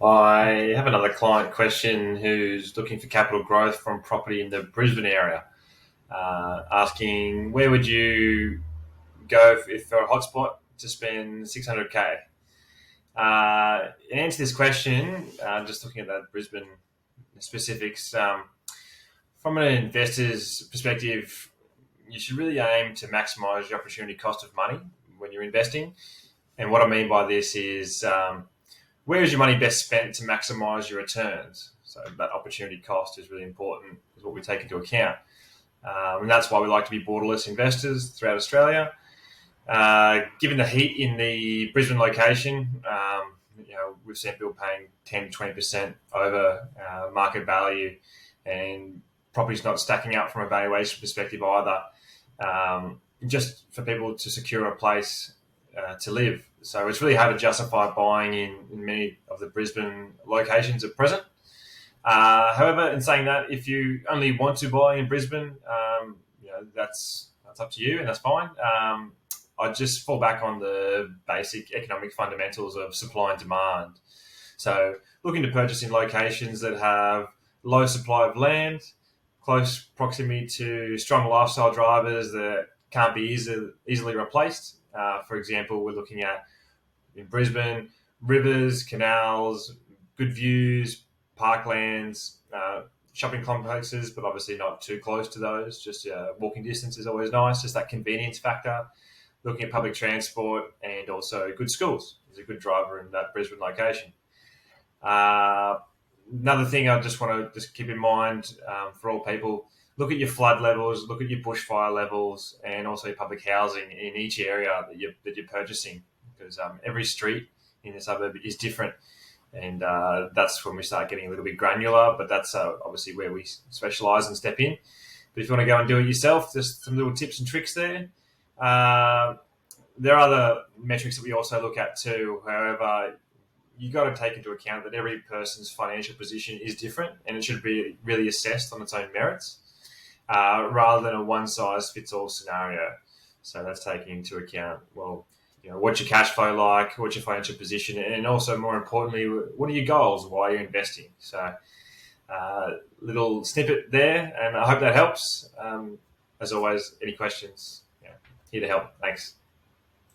I have another client question who's looking for capital growth from property in the Brisbane area, asking where would you go if for a hotspot to spend 600K? In answer to this question, just looking at that Brisbane specifics, from an investor's perspective, you should really aim to maximise your opportunity cost of money when you're investing. And what I mean by this is where is your money best spent to maximise your returns? So that opportunity cost is really important, is what we take into account. And that's why we like to be borderless investors throughout Australia. Given the heat in the Brisbane location, we've seen people paying 10 to 20% over market value, and property's not stacking up from a valuation perspective either, just for people to secure a place to live. So it's really hard to justify buying in many of the Brisbane locations at present. However, in saying that, if you only want to buy in Brisbane, that's up to you, and that's fine. I just fall back on the basic economic fundamentals of supply and demand. So looking to purchase in locations that have low supply of land, close proximity to strong lifestyle drivers that can't be easily replaced. For example, we're looking at in Brisbane, rivers, canals, good views, parklands, shopping complexes, but obviously not too close to those. Just walking distance is always nice, just that convenience factor. Looking at public transport and also good schools is a good driver in that Brisbane location. Another thing I just want to keep in mind for all people, look at your flood levels, look at your bushfire levels, and also your public housing in each area that you're purchasing, because every street in the suburb is different, and that's when we start getting a little bit granular. But that's obviously where we specialise and step in. But if you want to go and do it yourself, just some little tips and tricks there. There are other metrics that we also look at too. However, you got to take into account that every person's financial position is different, and it should be really assessed on its own merits, rather than a one-size-fits-all scenario. So that's taking into account, what's your cash flow like, what's your financial position, and also, more importantly, what are your goals, why you're investing. So little snippet there, and I hope that helps. As always, any questions, here to help. Thanks.